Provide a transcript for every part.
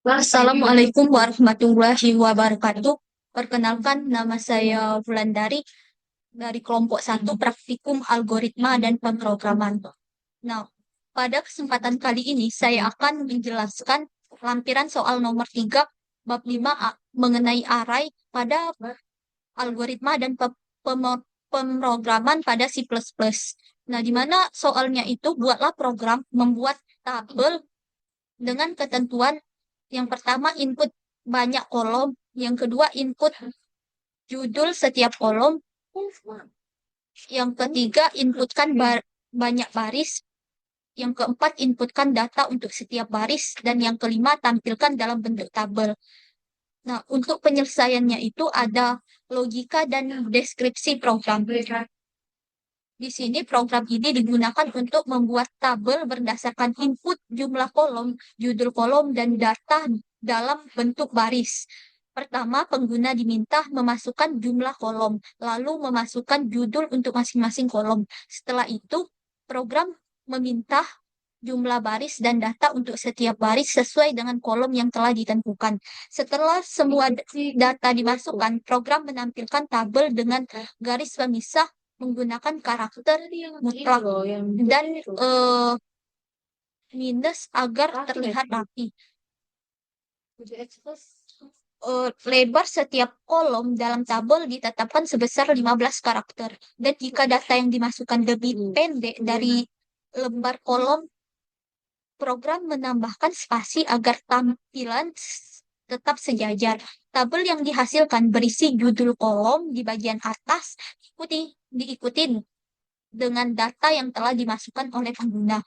Assalamualaikum warahmatullahi wabarakatuh. Perkenalkan, nama saya Wulandari dari kelompok satu Praktikum Algoritma dan Pemrograman. Nah, pada kesempatan kali ini saya akan menjelaskan lampiran soal nomor 3 bab 5 mengenai array pada algoritma dan pemrograman pada C++. Nah, di mana soalnya itu buatlah program membuat tabel dengan ketentuan yang pertama input banyak kolom, yang kedua input judul setiap kolom, yang ketiga inputkan banyak baris, yang keempat inputkan data untuk setiap baris, dan yang kelima tampilkan dalam bentuk tabel. Nah, untuk penyelesaiannya itu ada logika dan deskripsi program. Di sini program ini digunakan untuk membuat tabel berdasarkan input jumlah kolom, judul kolom, dan data dalam bentuk baris. Pertama, pengguna diminta memasukkan jumlah kolom, lalu memasukkan judul untuk masing-masing kolom. Setelah itu, program meminta jumlah baris dan data untuk setiap baris sesuai dengan kolom yang telah ditentukan. Setelah semua data dimasukkan, program menampilkan tabel dengan garis pemisah menggunakan karakter mutlak dan minus agar terlihat rapi. Lebar setiap kolom dalam tabel ditetapkan sebesar 15 karakter. Dan jika data yang dimasukkan lebih pendek dari lembar kolom, program menambahkan spasi agar tampilan tetap sejajar. Tabel yang dihasilkan berisi judul kolom di bagian atas, diikuti dengan data yang telah dimasukkan oleh pengguna.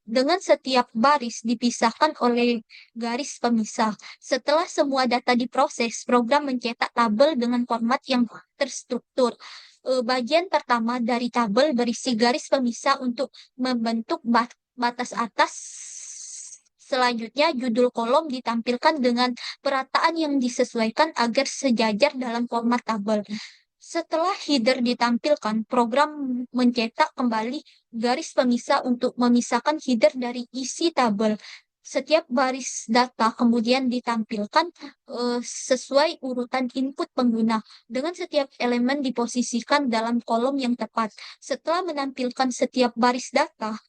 Dengan setiap baris dipisahkan oleh garis pemisah. Setelah semua data diproses, program mencetak tabel dengan format yang terstruktur. Bagian pertama dari tabel berisi garis pemisah untuk membentuk batas atas. Selanjutnya, judul kolom ditampilkan dengan perataan yang disesuaikan agar sejajar dalam format tabel. Setelah header ditampilkan, program mencetak kembali garis pemisah untuk memisahkan header dari isi tabel. Setiap baris data kemudian ditampilkan sesuai urutan input pengguna, dengan setiap elemen diposisikan dalam kolom yang tepat. Setelah menampilkan setiap baris data,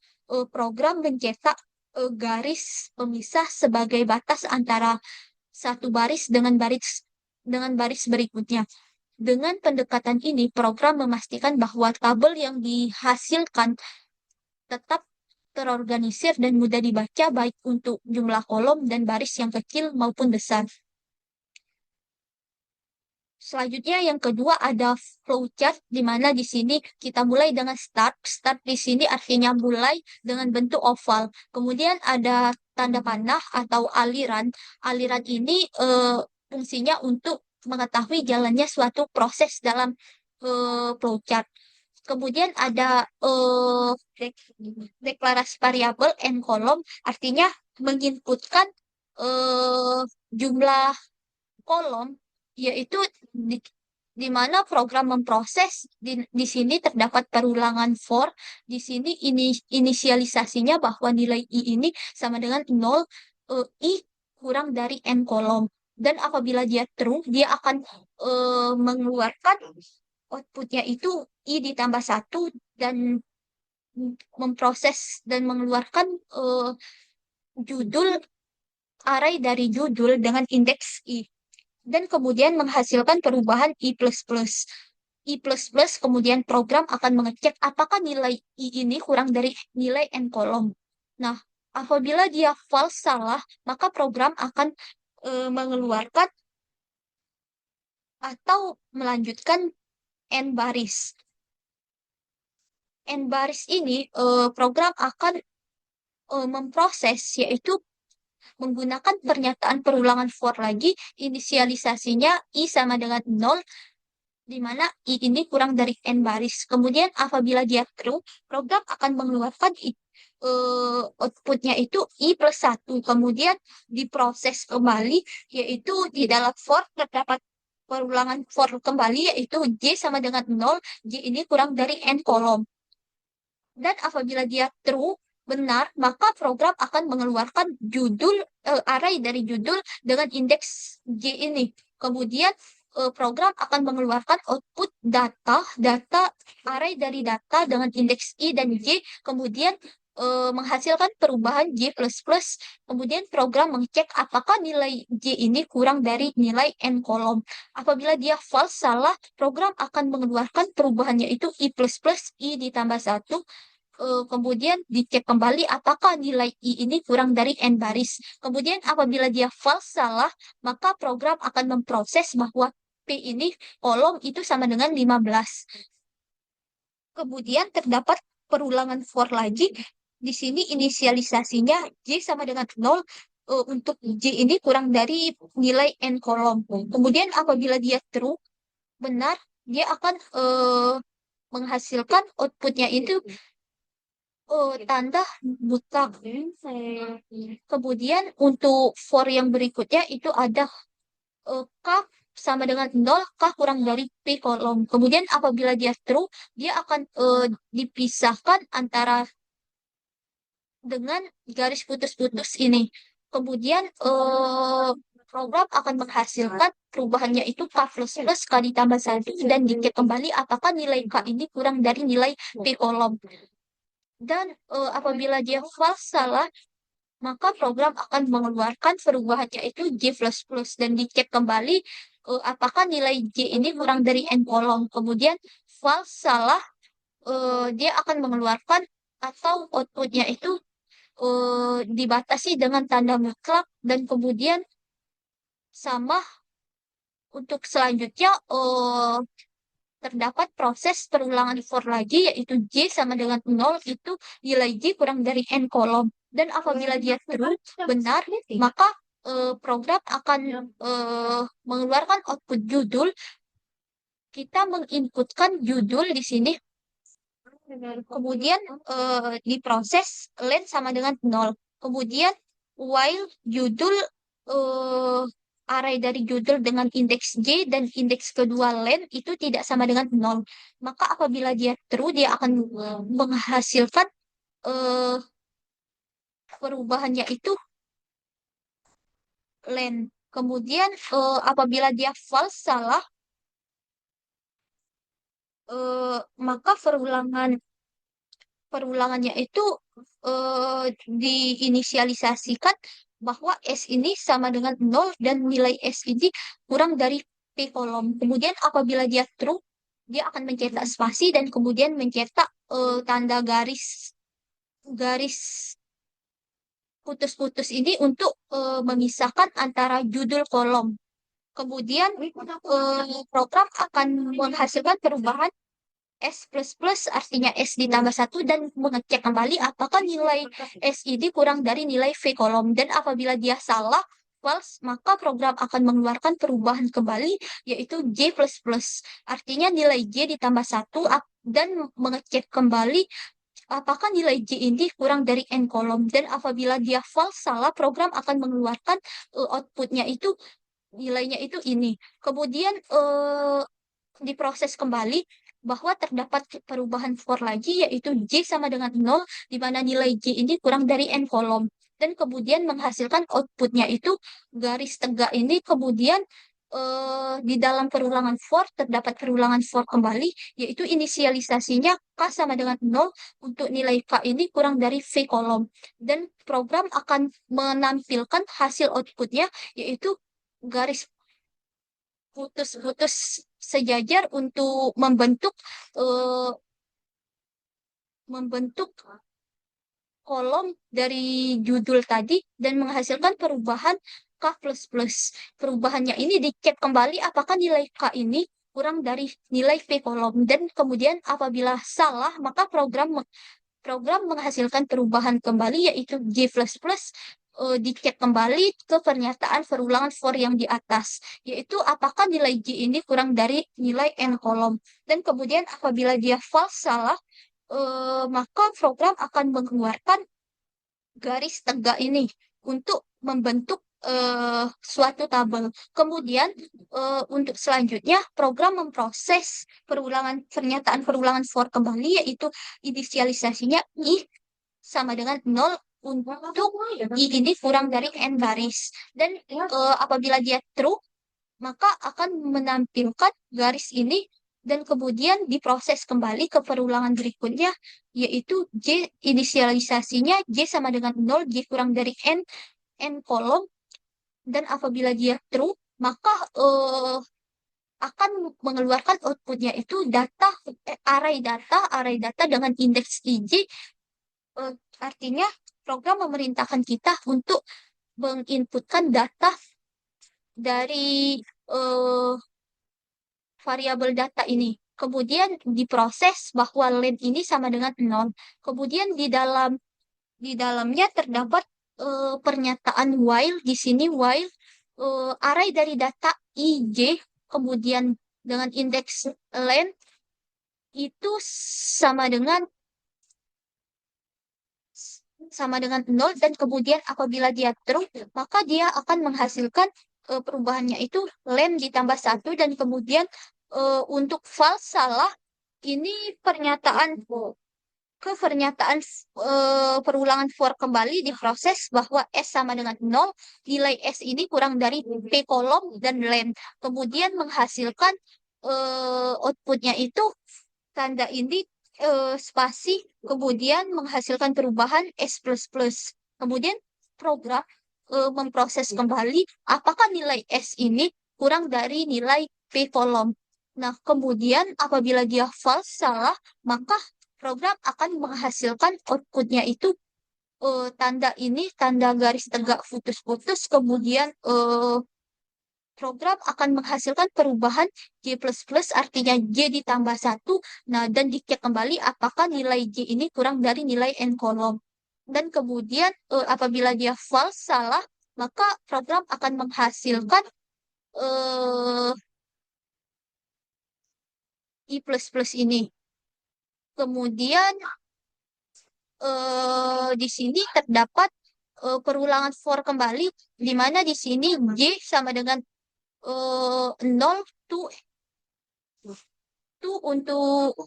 program mencetak garis pemisah sebagai batas antara satu baris dengan baris berikutnya. Dengan pendekatan ini, program memastikan bahwa tabel yang dihasilkan tetap terorganisir dan mudah dibaca baik untuk jumlah kolom dan baris yang kecil maupun besar. Selanjutnya yang kedua ada flowchart, di mana di sini kita mulai dengan start. Start di sini artinya mulai dengan bentuk oval. Kemudian ada tanda panah atau aliran. Aliran ini fungsinya untuk mengetahui jalannya suatu proses dalam flowchart. Kemudian ada deklarasi variabel n kolom, artinya menginputkan jumlah kolom, yaitu di mana program memproses di sini terdapat perulangan for. Di sini inisialisasinya bahwa nilai i ini sama dengan 0, i kurang dari n kolom. Dan apabila dia true, dia akan mengeluarkan outputnya itu i ditambah 1 dan memproses dan mengeluarkan judul array dari judul dengan indeks i. Dan kemudian menghasilkan perubahan i++. I++ kemudian program akan mengecek apakah nilai i ini kurang dari nilai n kolom. Nah, apabila dia false salah, maka program akan mengeluarkan atau melanjutkan n baris. N baris ini program akan memproses, yaitu menggunakan pernyataan perulangan for lagi, inisialisasinya i sama dengan 0, di mana i ini kurang dari n baris. Kemudian apabila dia true, program akan mengeluarkan outputnya itu i+1. Kemudian diproses kembali, yaitu di dalam for terdapat perulangan for kembali, yaitu j sama dengan 0, j ini kurang dari n kolom. Dan apabila dia true, benar, maka program akan mengeluarkan array dari judul dengan indeks J ini. Kemudian program akan mengeluarkan output data array dari data dengan indeks I dan J, kemudian menghasilkan perubahan J++, kemudian program mengecek apakah nilai J ini kurang dari nilai N kolom. Apabila dia false, salah, program akan mengeluarkan perubahannya itu I++, I ditambah 1, kemudian dicek kembali apakah nilai I ini kurang dari N baris. Kemudian apabila dia false, salah, maka program akan memproses bahwa P ini kolom itu sama dengan 15. Kemudian terdapat perulangan for lagi. Di sini inisialisasinya J sama dengan 0. Untuk J ini kurang dari nilai N kolom. Kemudian apabila dia true, benar, dia akan menghasilkan outputnya itu tanda buta. Kemudian untuk for yang berikutnya itu ada K sama dengan 0, K kurang dari P kolom. Kemudian apabila dia true, dia akan dipisahkan antara dengan garis putus-putus ini. Kemudian program akan menghasilkan perubahannya itu K++ K ditambah 1 dan dicek kembali apakah nilai K ini kurang dari nilai P kolom. Dan apabila dia false, salah, maka program akan mengeluarkan perubahannya itu J++ dan dicek kembali apakah nilai J ini kurang dari N kolom. Kemudian false, salah, dia akan mengeluarkan atau outputnya itu dibatasi dengan tanda mutlak, dan kemudian sama untuk selanjutnya terdapat proses perulangan for lagi, yaitu J sama dengan 0 itu nilai J kurang dari N kolom. Dan apabila dia true, benar, maka program akan mengeluarkan output judul. Kita menginputkan judul di sini, kemudian diproses len sama dengan 0. Kemudian while judul array dari judul dengan indeks J dan indeks kedua len itu tidak sama dengan 0. Maka apabila dia true, dia akan menghasilkan perubahannya itu len. Kemudian apabila dia false, salah, maka perulangannya itu diinisialisasikan bahwa S ini sama dengan 0 dan nilai S ini kurang dari P kolom. Kemudian apabila dia true, dia akan mencetak spasi dan kemudian mencetak tanda garis putus-putus ini untuk memisahkan antara judul kolom. Kemudian program akan menghasilkan perubahan S++, artinya S ditambah 1, dan mengecek kembali apakah nilai S ini kurang dari nilai V kolom. Dan apabila dia salah, false, maka program akan mengeluarkan perubahan kembali, yaitu J++. Artinya nilai J ditambah 1, dan mengecek kembali apakah nilai J ini kurang dari N kolom. Dan apabila dia false, salah, program akan mengeluarkan outputnya itu, nilainya itu ini. Kemudian diproses kembali bahwa terdapat perubahan for lagi, yaitu J sama dengan 0, di mana nilai J ini kurang dari N kolom. Dan kemudian menghasilkan outputnya itu garis tegak ini. Kemudian di dalam perulangan for terdapat perulangan for kembali, yaitu inisialisasinya K sama dengan 0 untuk nilai K ini kurang dari V kolom. Dan program akan menampilkan hasil outputnya, yaitu garis putus-putus sejajar untuk membentuk kolom dari judul tadi dan menghasilkan perubahan K++. Perubahannya ini dicek kembali apakah nilai K ini kurang dari nilai V kolom, dan kemudian apabila salah, maka program menghasilkan perubahan kembali, yaitu J++, dicek kembali ke pernyataan perulangan for yang di atas, yaitu apakah nilai J ini kurang dari nilai N kolom. Dan kemudian apabila dia false, salah, maka program akan mengeluarkan garis tegak ini untuk membentuk suatu tabel. Kemudian untuk selanjutnya program memproses pernyataan perulangan for kembali, yaitu inisialisasinya I. sama dengan 0 untuk I ini kurang dari N baris. Dan apabila dia true, maka akan menampilkan garis ini dan kemudian diproses kembali ke perulangan berikutnya, yaitu J inisialisasinya J sama dengan 0, J kurang dari N kolom, dan apabila dia true, maka akan mengeluarkan outputnya itu data, array data dengan indeks IJ, artinya program memerintahkan kita untuk menginputkan data dari eh, variabel data ini. Kemudian diproses bahwa len ini sama dengan 0. Kemudian di dalamnya terdapat pernyataan while. Di sini while array dari data IJ kemudian dengan indeks len itu sama dengan 0, dan kemudian apabila dia true, maka dia akan menghasilkan perubahannya itu len ditambah 1, dan kemudian untuk false salah ini pernyataan perulangan for kembali diproses bahwa S sama dengan 0, nilai S ini kurang dari P kolom dan len, kemudian menghasilkan outputnya itu tanda ini spasi, kemudian menghasilkan perubahan S++. Kemudian program memproses kembali apakah nilai S ini kurang dari nilai P kolom. Nah, kemudian apabila dia false, salah, maka program akan menghasilkan outputnya itu tanda ini, tanda garis tegak putus-putus, kemudian program akan menghasilkan perubahan J++, artinya J ditambah 1. Nah, dan dicek kembali apakah nilai J ini kurang dari nilai N kolom. Dan kemudian apabila dia false, salah, maka program akan menghasilkan I++ ini. Kemudian di sini terdapat perulangan for kembali, di mana di sini J sama dengan 0 tuh untuk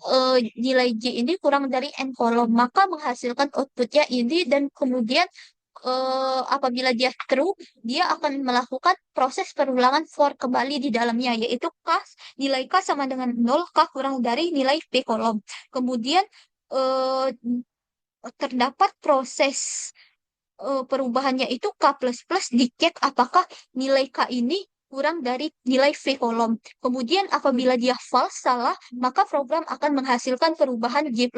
nilai J ini kurang dari N kolom, maka menghasilkan outputnya ini, dan kemudian apabila dia true, dia akan melakukan proses perulangan for kembali di dalamnya, yaitu nilai K sama dengan 0, K kurang dari nilai P kolom. Kemudian terdapat proses perubahannya itu K++, dicek apakah nilai K ini kurang dari nilai V kolom. Kemudian apabila dia false, salah, maka program akan menghasilkan perubahan J++,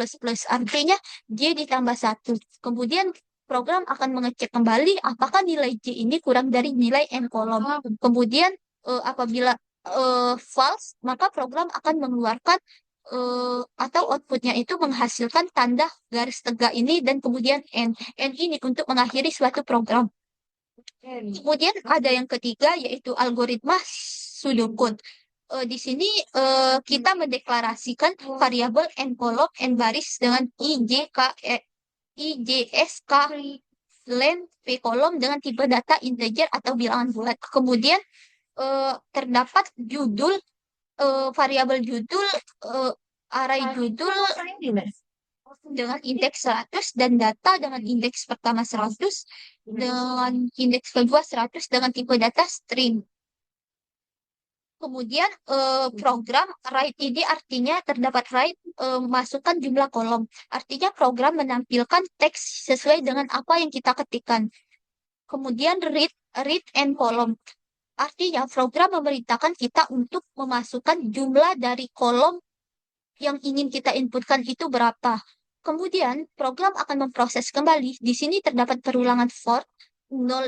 artinya J ditambah 1. Kemudian program akan mengecek kembali apakah nilai J ini kurang dari nilai N kolom. Kemudian apabila false, maka program akan mengeluarkan atau outputnya itu menghasilkan tanda garis tegak ini dan kemudian N. N ini untuk mengakhiri suatu program. Kemudian ada yang ketiga, yaitu algoritma pseudocode. Di sini kita mendeklarasikan variabel N kolom, N baris dengan IJS, K, len, P kolom dengan tipe data integer atau bilangan bulat. Kemudian terdapat judul, variabel judul, array judul dengan indeks 100 dan data dengan indeks pertama 100 dengan indeks kedua 100 dengan tipe data string. Kemudian program write ini artinya terdapat write masukkan jumlah kolom. Artinya program menampilkan teks sesuai dengan apa yang kita ketikkan. Kemudian read and column. Artinya program memerintahkan kita untuk memasukkan jumlah dari kolom yang ingin kita inputkan itu berapa. Kemudian program akan memproses kembali. Di sini terdapat perulangan for 0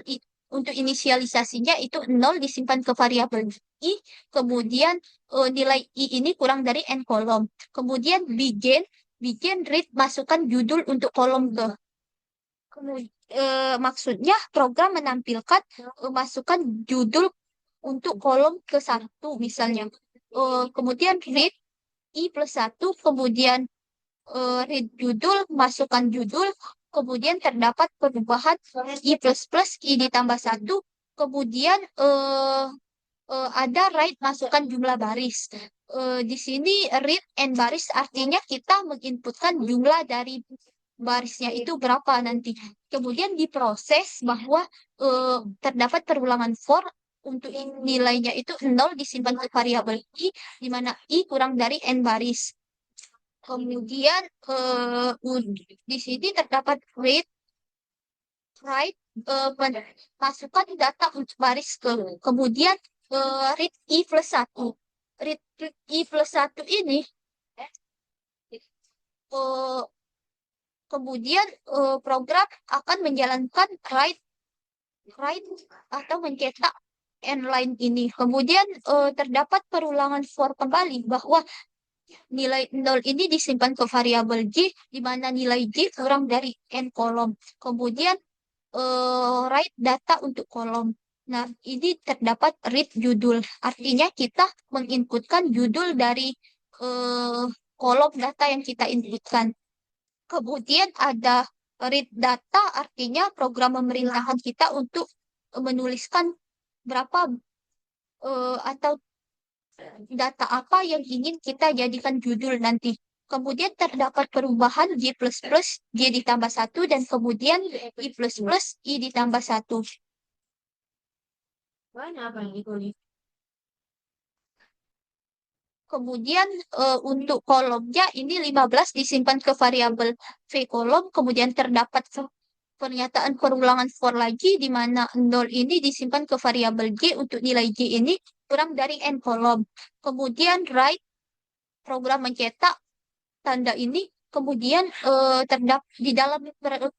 untuk inisialisasinya itu 0 disimpan ke variabel I. Kemudian nilai I ini kurang dari N kolom. Kemudian begin read masukkan judul untuk kolom ke. Maksudnya program menampilkan masukkan judul untuk kolom ke 1 misalnya. Kemudian read I+1, kemudian read judul, masukkan judul, kemudian terdapat perubahan I++, I ditambah 1, kemudian ada write masukkan jumlah baris. Di sini read and baris artinya kita menginputkan jumlah dari barisnya itu berapa nanti. Kemudian diproses bahwa terdapat perulangan for untuk nilainya itu 0 disimpan ke variabel i, di mana i kurang dari n baris. Kemudian di sini terdapat read, write, masukkan data untuk baris kemudian read i plus 1. Read i plus 1 ini eh, kemudian program akan menjalankan write write atau mencetak n line ini. Kemudian terdapat perulangan for kembali bahwa nilai 0 ini disimpan ke variabel j, di mana nilai j kurang dari n kolom. Kemudian write data untuk kolom. Nah, ini terdapat read judul. Artinya kita menginputkan judul dari eh, kolom data yang kita inputkan. Kemudian ada read data, artinya program memerintahkan kita untuk menuliskan berapa atau data apa yang ingin kita jadikan judul nanti. Kemudian terdapat perubahan J++, J ditambah 1, dan kemudian I++, I ditambah 1. Kemudian untuk kolomnya ini 15 disimpan ke variabel V kolom, kemudian terdapat pernyataan perulangan for lagi di mana 0 ini disimpan ke variabel J untuk nilai J ini kurang dari N kolom. Kemudian write, program mencetak tanda ini, kemudian terdapat di dalam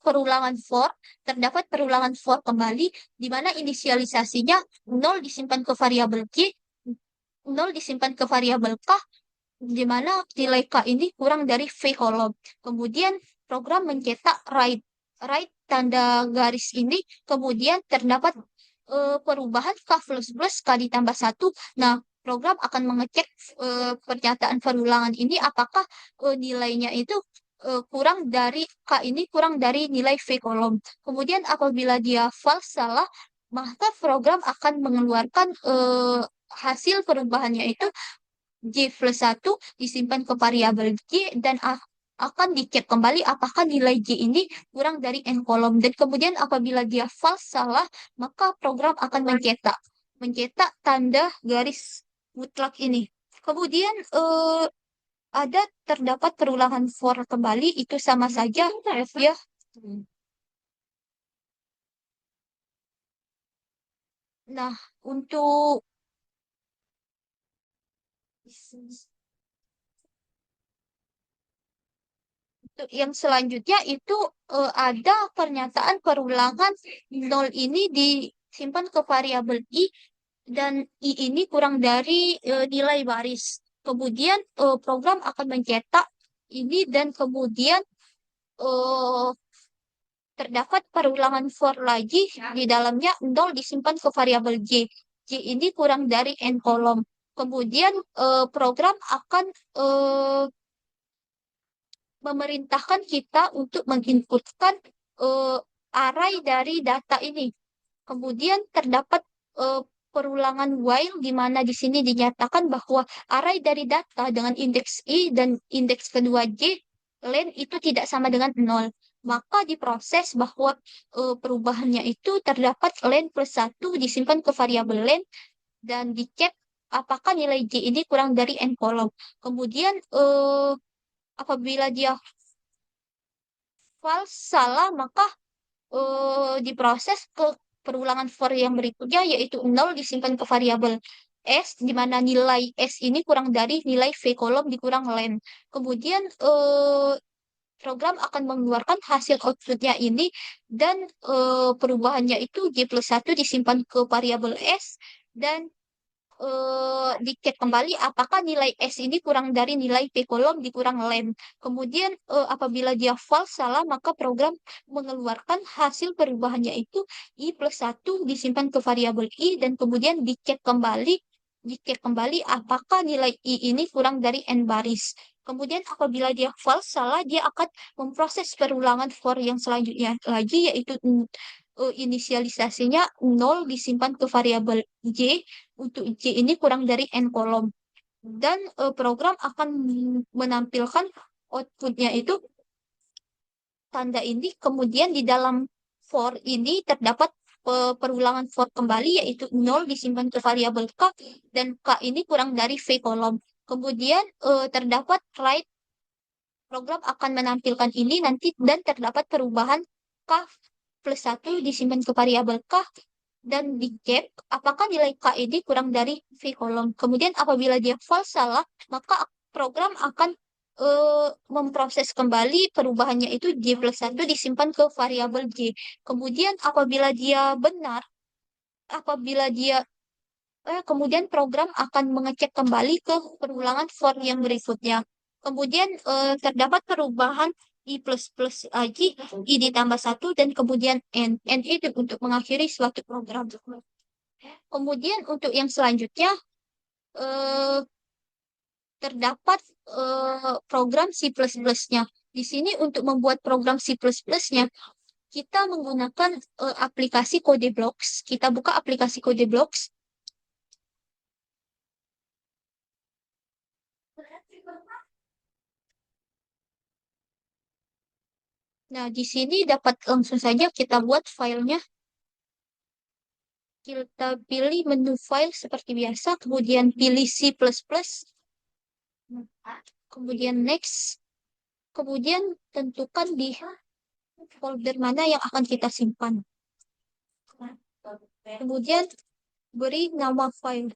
perulangan for terdapat perulangan for kembali di mana inisialisasinya 0 disimpan ke variabel J, 0 disimpan ke variabel K, di mana nilai K ini kurang dari V kolom. Kemudian program mencetak write. Write tanda garis ini, kemudian terdapat perubahan K plus K ditambah 1. Nah, program akan mengecek pernyataan perulangan ini apakah nilainya itu kurang dari K ini kurang dari nilai V kolom. Kemudian apabila dia false salah, maka program akan mengeluarkan hasil perubahannya itu J plus 1 disimpan ke variabel J dan akan dicek kembali apakah nilai J ini kurang dari N kolom. Dan kemudian apabila dia false salah, maka program akan mencetak tanda garis mutlak ini. Kemudian ada terdapat perulangan for kembali, itu sama saja ya. Nah, untuk yang selanjutnya itu ada pernyataan perulangan 0 ini disimpan ke variabel i dan i ini kurang dari nilai baris. Kemudian program akan mencetak ini dan kemudian eh, terdapat perulangan for lagi di dalamnya 0 disimpan ke variabel j. J ini kurang dari n kolom. Kemudian program akan memerintahkan kita untuk menginputkan array dari data ini. Kemudian terdapat perulangan while di mana di sini dinyatakan bahwa array dari data dengan indeks i dan indeks kedua j len itu tidak sama dengan 0. Maka diproses bahwa perubahannya itu terdapat len plus 1 disimpan ke variabel len dan dicek apakah nilai j ini kurang dari n kolom. Kemudian apabila dia false salah, maka diproses ke perulangan for yang berikutnya yaitu 0 disimpan ke variabel s di mana nilai s ini kurang dari nilai v kolom dikurang len. Kemudian program akan mengeluarkan hasil outputnya ini dan perubahannya itu j plus 1 disimpan ke variabel s dan dicek kembali apakah nilai S ini kurang dari nilai P kolom dikurang len. Kemudian apabila dia false salah, maka program mengeluarkan hasil perubahannya itu I plus 1 disimpan ke variabel I dan kemudian dicek kembali apakah nilai I ini kurang dari N baris. Kemudian apabila dia false salah, dia akan memproses perulangan for yang selanjutnya lagi yaitu inisialisasinya 0 disimpan ke variabel J untuk J ini kurang dari N kolom. Dan program akan menampilkan outputnya itu tanda ini, kemudian di dalam for ini terdapat perulangan for kembali, yaitu 0 disimpan ke variabel k, dan k ini kurang dari v kolom. Kemudian terdapat write, program akan menampilkan ini nanti, dan terdapat perubahan k plus 1 disimpan ke variabel k, dan dicek apakah nilai k ini kurang dari v kolom. Kemudian apabila dia false salah, maka program akan memproses kembali perubahannya, itu j plus 1 disimpan ke variabel j. Kemudian apabila dia kemudian program akan mengecek kembali ke perulangan for yang berikutnya. Kemudian terdapat perubahan i plus plus lagi, i ditambah 1, dan kemudian n. N itu untuk mengakhiri suatu program. Kemudian untuk yang selanjutnya, eh, terdapat program C++-nya. Di sini untuk membuat program C++-nya, kita menggunakan aplikasi CodeBlocks. Kita buka aplikasi CodeBlocks. Nah, di sini dapat langsung saja kita buat filenya. Kita pilih menu file seperti biasa, kemudian pilih C++, kemudian next, kemudian tentukan di folder mana yang akan kita simpan. Kemudian beri nama file.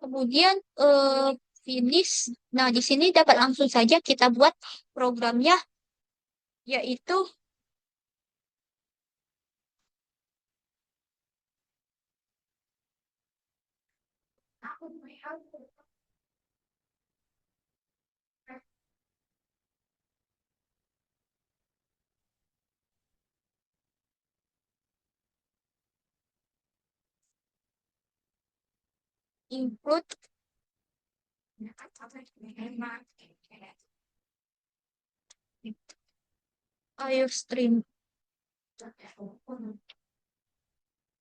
Kemudian finish. Nah, di sini dapat langsung saja kita buat programnya, yaitu include IOStream.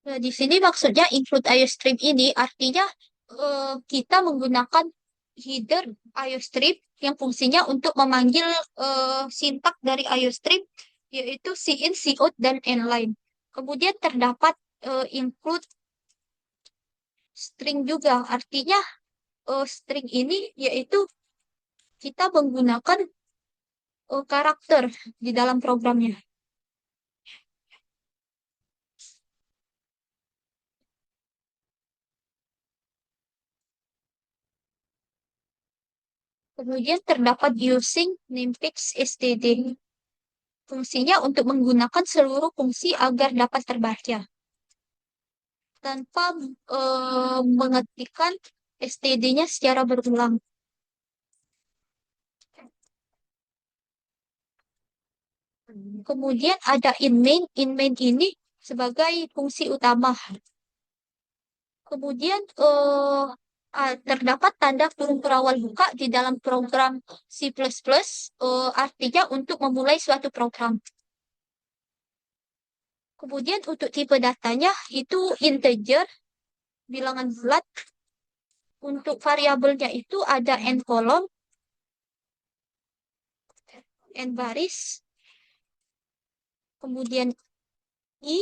Nah, di sini maksudnya include IOStream ini artinya kita menggunakan header IOStream yang fungsinya untuk memanggil sintak dari IOStream, yaitu cin, cout, dan inline. Kemudian terdapat include string juga, artinya string ini yaitu kita menggunakan karakter di dalam programnya. Kemudian terdapat using namespace std. Fungsinya untuk menggunakan seluruh fungsi agar dapat terbaca tanpa mengetikkan std-nya secara berulang. Kemudian ada inmain. Inmain ini sebagai fungsi utama. Kemudian terdapat tanda kurung perawal buka di dalam program C++, artinya untuk memulai suatu program. Kemudian untuk tipe datanya itu integer, bilangan bulat. Untuk variabelnya itu ada n kolom, n baris, kemudian i,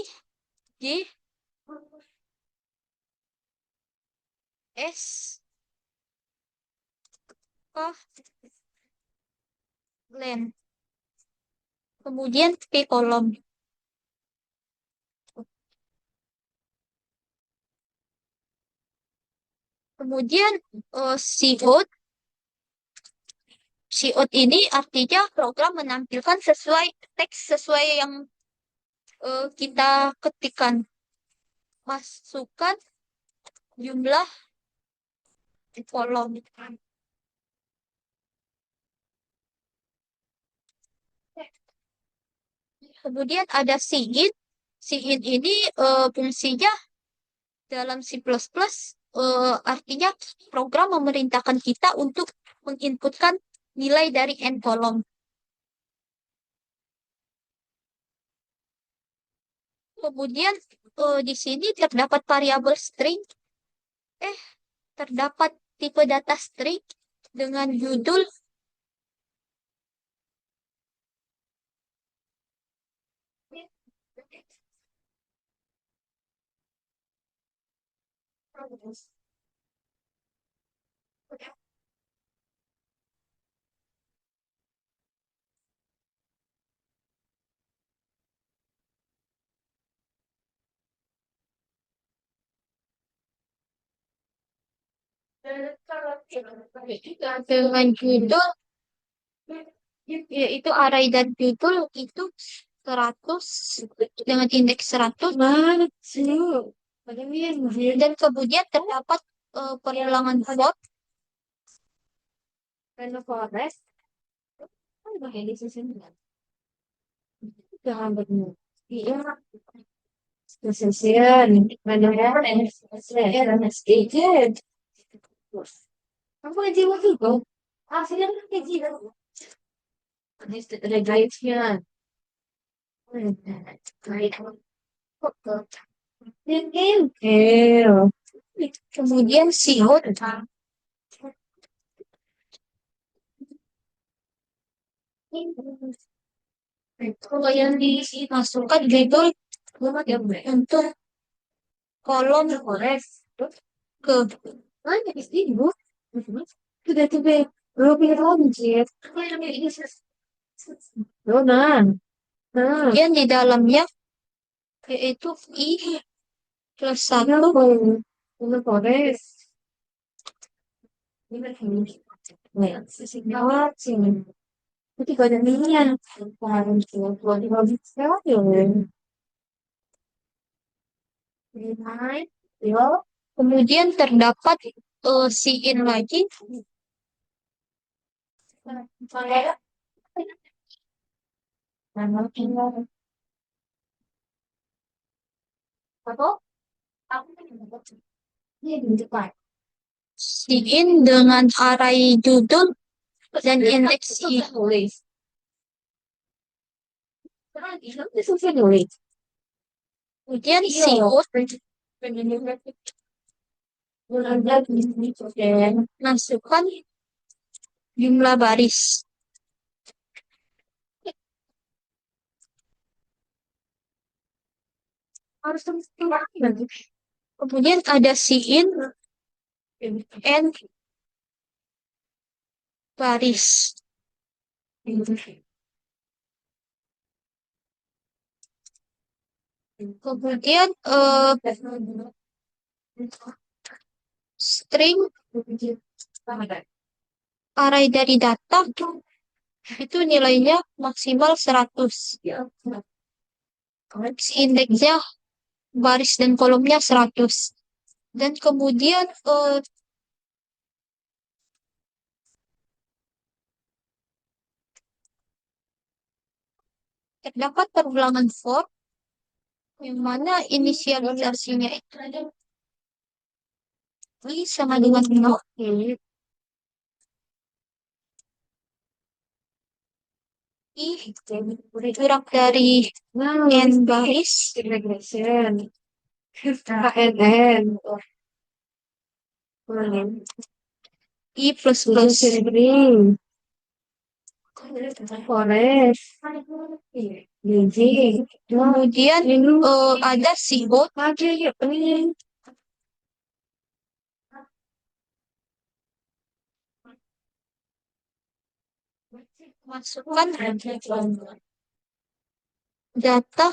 j, s, k, len. Kemudian p kolom. Kemudian cout. Cout ini artinya program menampilkan teks sesuai yang kita ketikkan. Masukkan jumlah kolom. Kemudian ada cin. Cin ini fungsinya dalam C++ artinya program memerintahkan kita untuk menginputkan nilai dari n kolom. Kemudian di sini terdapat variabel string. Eh, terdapat tipe data string dengan judul dengan judul yaitu array dan judul itu 100 dengan indeks 100 dan kemudian terdapat perulangan for Session, manual and stated. Kamu aja waktu itu, hasilnya kan kayak gitu. Regulation. Great. Oke. kemudian siut kalau yang dimasukkan judul untuk kolom ke Sudah tuh, Be. Belum pikir lagi, Cid. Belum, nah. Nah. kemudian di dalamnya yaitu i plus Ini 1 apa ini? Ini Forest. Ini kan ini. Nah, sisi bawah sini. Tapi gak ada minyak. Harus keluar di bawah sekali, ya. Ini, yo. kemudian terdapat sin lagi Nama tinggal. Apa? Ini di depan. sin dengan array judul dan indeks i Tulis. Ini susah nulis. kemudian Iya. siut Ada di sini. masukkan jumlah baris Harus tulis lagi. kemudian ada sin and baris kemudian string array dari data itu nilainya maksimal 100 indeksnya baris dan kolomnya 100 dan kemudian terdapat perulangan for yang mana inisialisasinya itu i sama dengan 0 i kurang dari n baris Regression. KNN. i plus plus Cerebring. Forest. Gigi. kemudian ada siut Aja ya, ini. masukkan data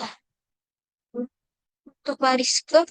untuk baris ke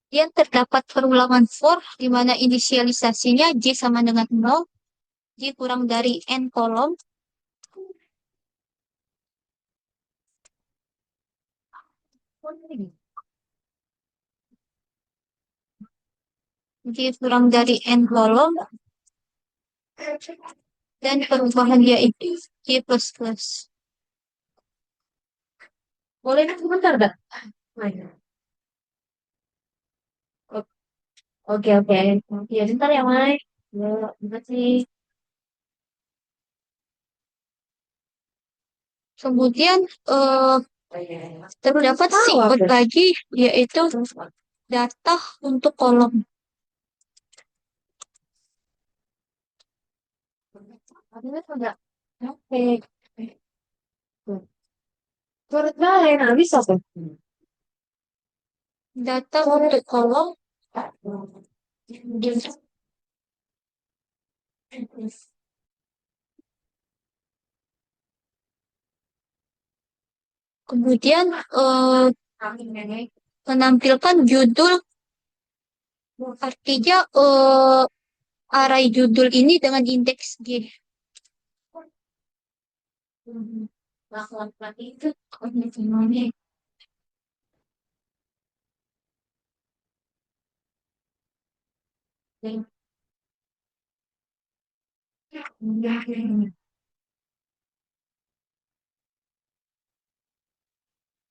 Kemudian terdapat perulangan for di mana inisialisasinya J sama dengan 0, J kurang dari N kolom. J kurang dari N kolom. Dan perubahan dia itu J++. Boleh sebentar, Dak? Oke, oke. Ya, bentar ya, Mai. Ya, terima kasih. Kemudian terdapat singkat lagi yaitu data untuk kolom. Ini enggak. Oke. Turut balik, nah bisa tuh. Data untuk kolom. Kemudian menampilkan judul, artinya array judul ini dengan indeks G. Itu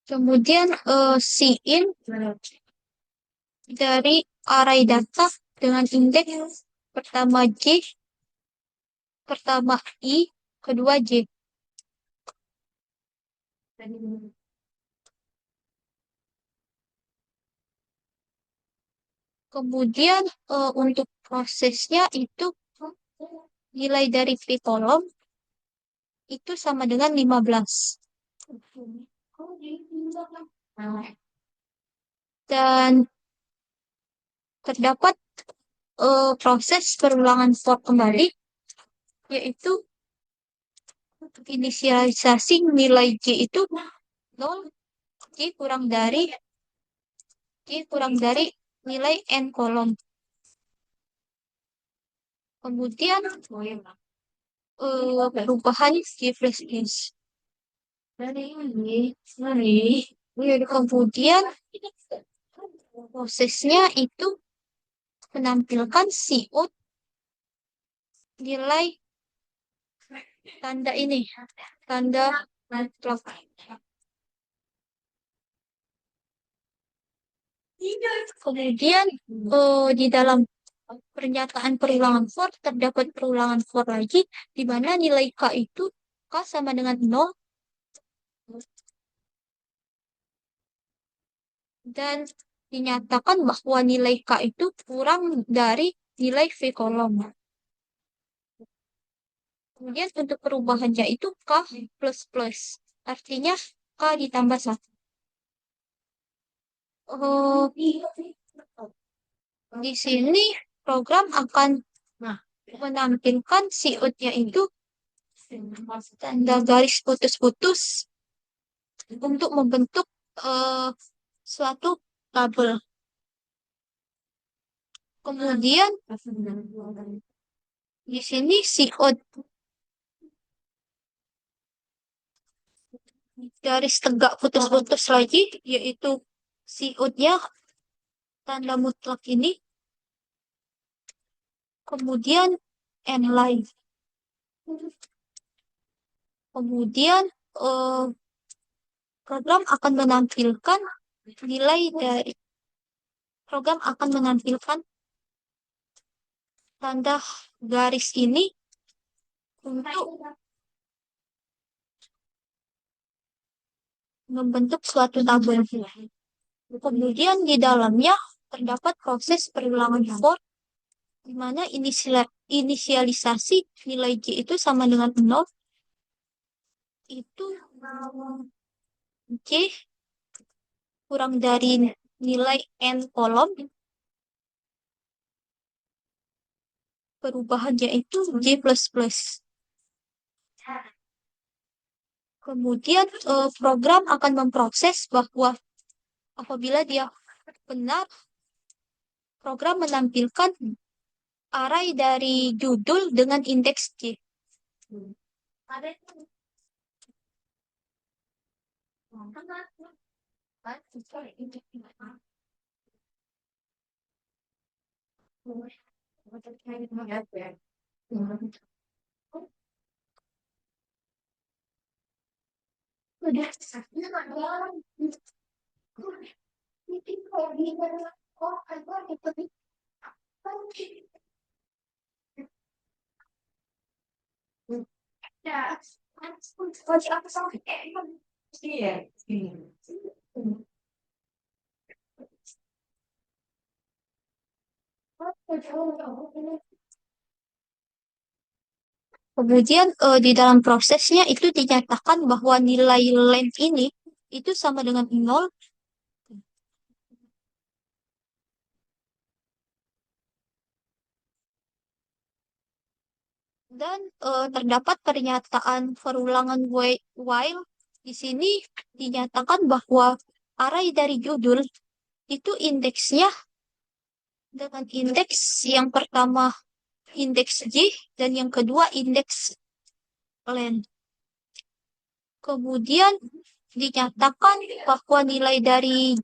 kemudian in dari array data dengan indeks pertama J, pertama I, kedua J. Kemudian untuk prosesnya itu nilai dari P kolom itu sama dengan 15. Dan terdapat proses perulangan for kembali, yaitu inisialisasi nilai J itu 0, J kurang dari nilai N kolom. Kemudian perubahan J plus plus. Kemudian prosesnya itu menampilkan cout nilai tanda ini, tanda clock. Kemudian di dalam pernyataan perulangan for terdapat perulangan for lagi di mana nilai K itu K sama dengan 0 dan dinyatakan bahwa nilai K itu kurang dari nilai V kolom. Kemudian untuk perubahannya itu K plus plus. Artinya K ditambah 1. Di sini program akan menampilkan cout-nya itu tanda garis putus-putus untuk membentuk suatu tabel. Kemudian di sini cout garis tegak putus-putus lagi, yaitu cout-nya tanda mutlak ini. Kemudian n-line. Kemudian program akan menampilkan nilai dari program akan menampilkan tanda garis ini untuk membentuk suatu tabel. Kemudian di dalamnya terdapat proses perulangan for di mana inisialisasi nilai J itu sama dengan 0. Itu J kurang dari nilai N kolom. Perubahannya itu J plus plus. Kemudian program akan memproses bahwa apabila dia benar, program menampilkan array dari judul dengan indeks J. Kemudian di dalam prosesnya itu dinyatakan bahwa nilai len ini itu sama dengan 0 dan terdapat pernyataan perulangan while di sini dinyatakan bahwa array dari judul itu indeksnya dengan indeks yang pertama indeks J dan yang kedua indeks len. Kemudian dinyatakan bahwa nilai dari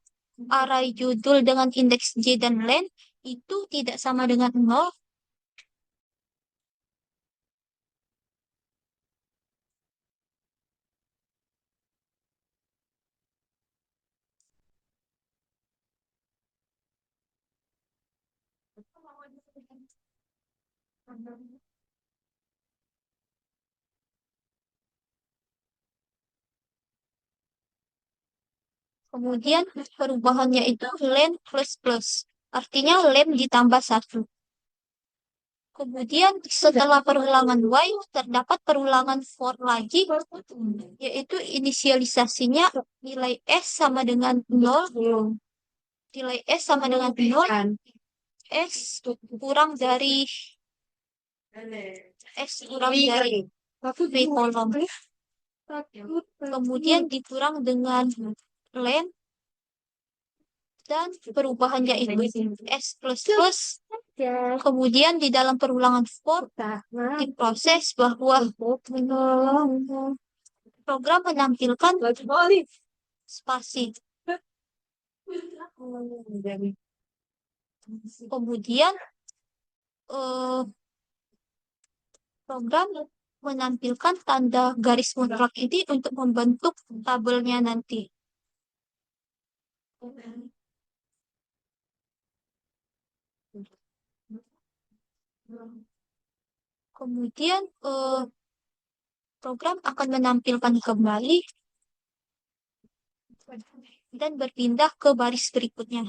array judul dengan indeks J dan len itu tidak sama dengan 0. Kemudian perubahannya itu len plus plus. Artinya len ditambah 1. Kemudian setelah perulangan while terdapat perulangan for lagi, yaitu inisialisasinya nilai S sama dengan 0. Nilai S sama dengan 0. S kurang dari B kolom. Kemudian dikurang dengan len dan perubahannya itu S plus plus. Kemudian di dalam perulangan for diproses bahwa program menampilkan spasi. Kemudian program menampilkan tanda garis mutlak ini untuk membentuk tabelnya nanti. Kemudian program akan menampilkan kembali dan berpindah ke baris berikutnya.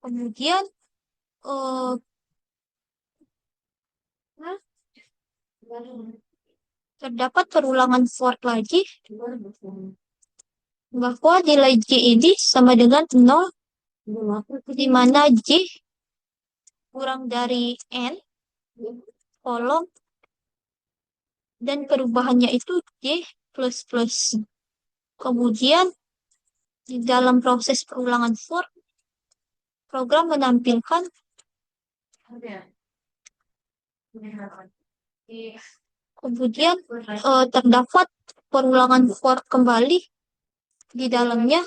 Kemudian terdapat perulangan for lagi bahwa nilai J ini sama dengan 0, di mana J kurang dari N kolom dan perubahannya itu J plus plus. Kemudian di dalam proses perulangan for program menampilkan kemudian terdapat perulangan for kembali di dalamnya,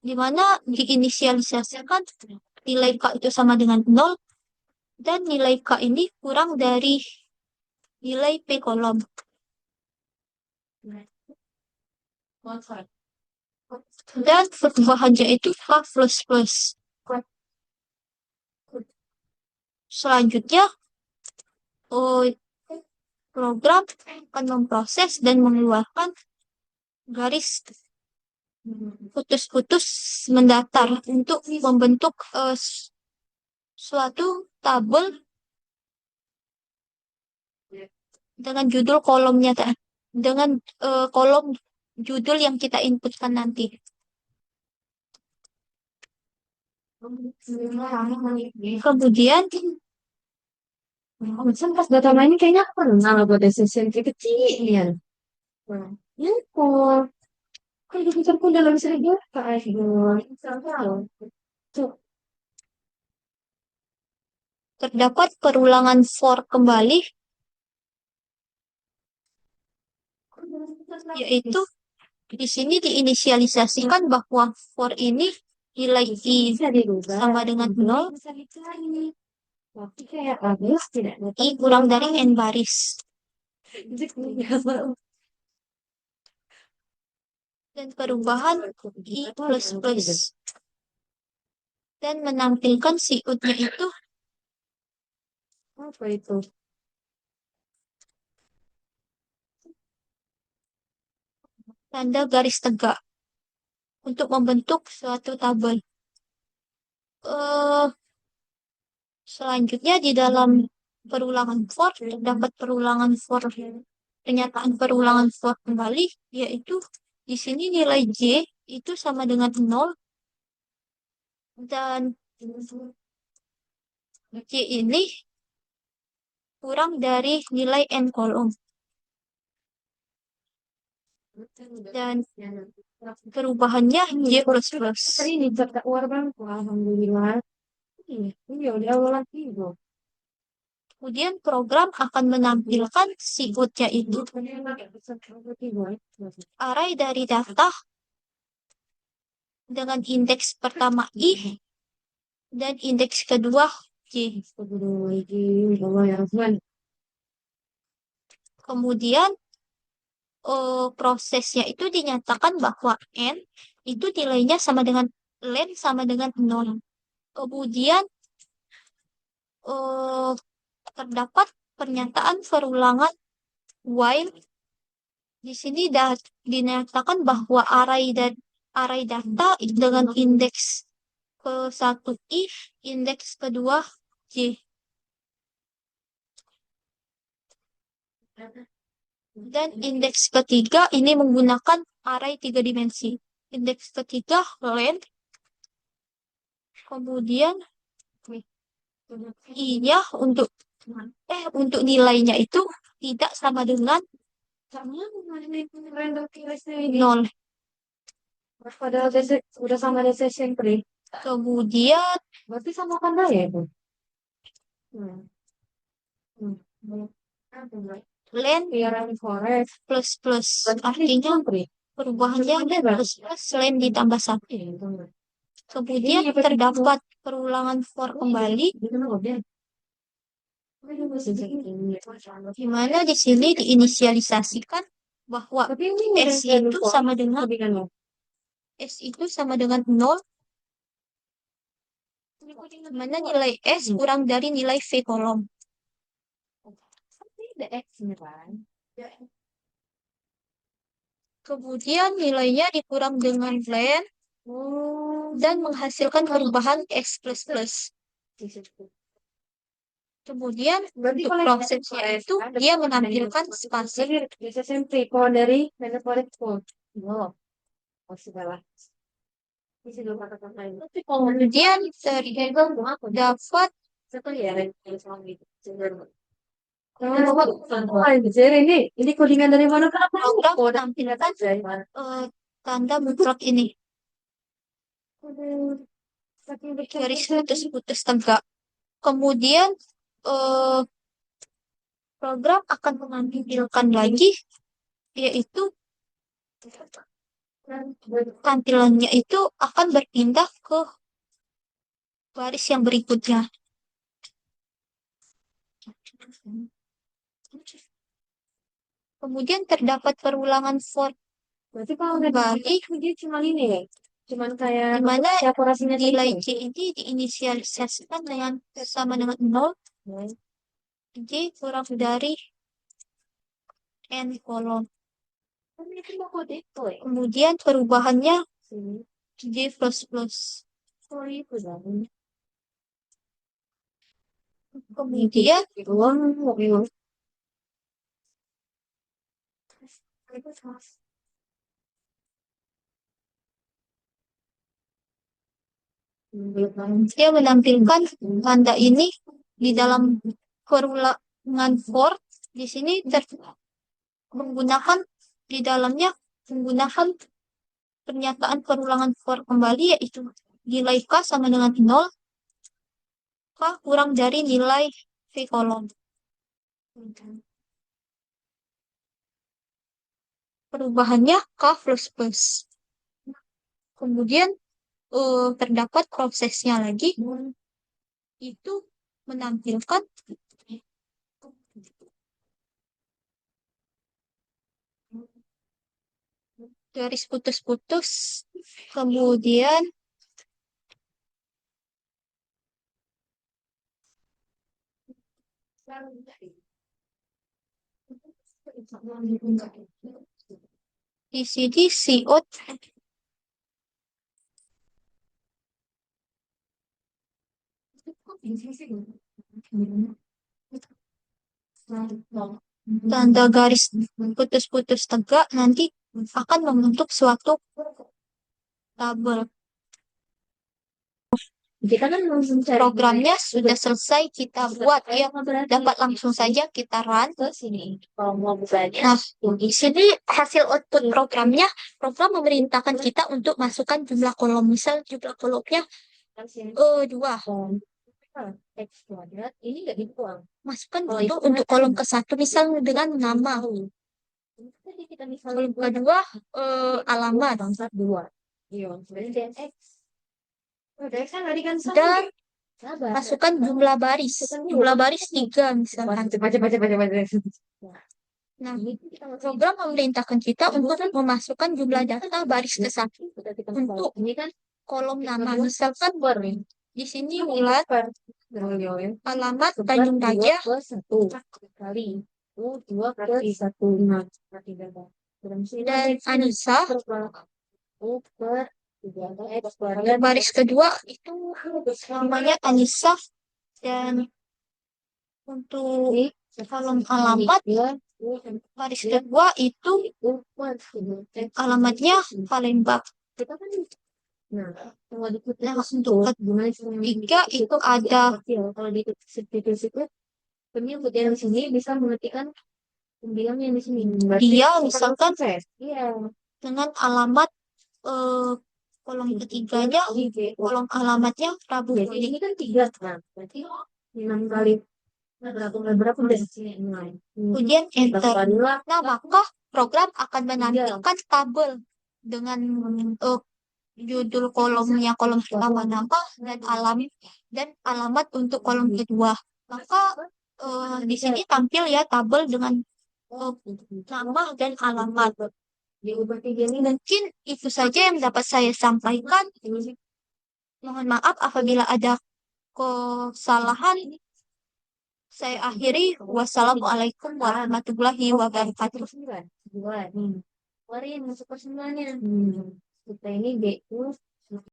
di mana diinisialisasikan nilai K itu sama dengan 0 dan nilai K ini kurang dari nilai P kolom. Dan perubahannya itu K plus plus. Selanjutnya program akan memproses dan mengeluarkan garis putus-putus mendatar untuk membentuk suatu tabel dengan judul kolomnya, dengan kolom judul yang kita inputkan nanti. Kemudian Pas data ini kayaknya aku pernah buat sesi yang kecil ya. Kan diputarkan dalam seribu keaidon. Tuh, Terdapat perulangan for kembali, yaitu di sini diinisialisasikan bahwa for ini nilai i bisa dirubah. sama dengan 0, Bisa dicari. Tapi kayak habis tidak i kurang dari n baris. Dan perubahan i plus plus. Dan menampilkan siutnya itu Apa itu? tanda garis tegak untuk membentuk suatu tabel. Eh, Selanjutnya di dalam perulangan for terdapat perulangan for, pernyataan perulangan for kembali, yaitu di sini nilai j itu sama dengan 0 dan j ini kurang dari nilai n kolom. Dan perubahannya j plus plus. Tadi dicat ke luar bangku, alhamdulillah. Iya, udah awal lagi, bro. Kemudian program akan menampilkan siutnya itu array dari data dengan indeks pertama i dan indeks kedua j. Kemudian prosesnya itu dinyatakan bahwa n itu nilainya sama dengan len sama dengan 0. Kemudian terdapat pernyataan perulangan while. Di sini dinyatakan bahwa array data dengan indeks ke-1 i, indeks kedua j. Dan indeks ketiga ini menggunakan array 3 dimensi. Indeks ketiga len, kemudian i-nya untuk nilainya itu tidak sama dengan 0. Padahal udah sama DC sempre. Kemudian Berarti sama tanda ya itu? len Biaran forest. plus plus, artinya perubahannya plus plus len ditambah 1. Kemudian terdapat perulangan for kembali, di mana di sini diinisialisasikan bahwa S itu sama dengan 0, di mana nilai S kurang dari nilai V kolom. Kemudian nilainya dikurang dengan len dan menghasilkan perubahan S plus plus. Kemudian untuk prosesnya itu dia menampilkan spasi. Bisa sempre kalau dari manipulate code. Oh, masih salah. Kemudian terdapat ini codingan dari mana? program menampilkan tanda mutlak ini. Garis putus-putus tegak. Kemudian program akan menampilkan lagi, yaitu tampilannya itu akan berpindah ke baris yang berikutnya. Kemudian terdapat perulangan for Berarti kalau udah balik, dia cuma ini ya? Cuman kayak di mana dekorasinya nilai gitu. J ini diinisialisasikan dengan sama dengan 0, J kurang dari n kolom. Kemudian perubahannya J plus plus. Kemudian dia menampilkan tanda ini di dalam perulangan for. Di sini menggunakan di dalamnya menggunakan pernyataan perulangan for kembali yaitu nilai K sama dengan 0, K kurang dari nilai V kolom. Perubahannya K plus plus. Kemudian terdapat prosesnya lagi, itu menampilkan garis putus-putus, kemudian di sini CO tanda garis putus-putus tegak nanti akan membentuk suatu tabel. Kita kan langsung cari Programnya sudah selesai kita buat ya, dapat langsung saja kita run. ke sini. Kalau mau bukanya, Nah, di sini hasil output programnya, program memerintahkan kita untuk masukkan jumlah kolom. Misal jumlah kolomnya sini 2. X kuadrat ini nggak dibuang. Masukkan Oh, dulu itu untuk kolom ke-1 misal dengan nama. Jadi kita misalnya Kolom kedua alamat. bangsat 2. Iya, berarti dan X. Udah kan tadi kan sama. Dan Sabar. masukkan jumlah baris. Jumlah baris 3 misalkan. Baca. Nah, program memerintahkan kita untuk memasukkan jumlah data baris ke-1 untuk Ini kan kolom nama. Misalkan per nih. di sini bulat Per. alamat Tanjung Raja 1 kali U2 per 1. Nah, dan Anissa. U per 3 X kuadrat. Baris kedua itu namanya Anissa, dan untuk kolom alamat baris kedua itu alamatnya Palembang. Nah, kalau di Nah, untuk ketiga itu ada kalau di situ penyebut yang di sini bisa mengetikkan pembilang yang di sini. dia misalkan Iya. dengan alamat kolom ketiganya, kolom alamatnya Rabu. Ini kan 3 kan, berarti 6 kali berapa udah Kemudian enter. Nah, maka program akan menampilkan tabel dengan judul kolomnya, kolom pertama nama dan alamat untuk kolom kedua. Maka di sini tampil ya tabel dengan nama dan alamat. Mungkin itu saja yang dapat saya sampaikan. Mohon maaf apabila ada kesalahan. Saya akhiri. Wassalamualaikum warahmatullahi wabarakatuh. Keluarin masuk ke semuanya. Kita ini BU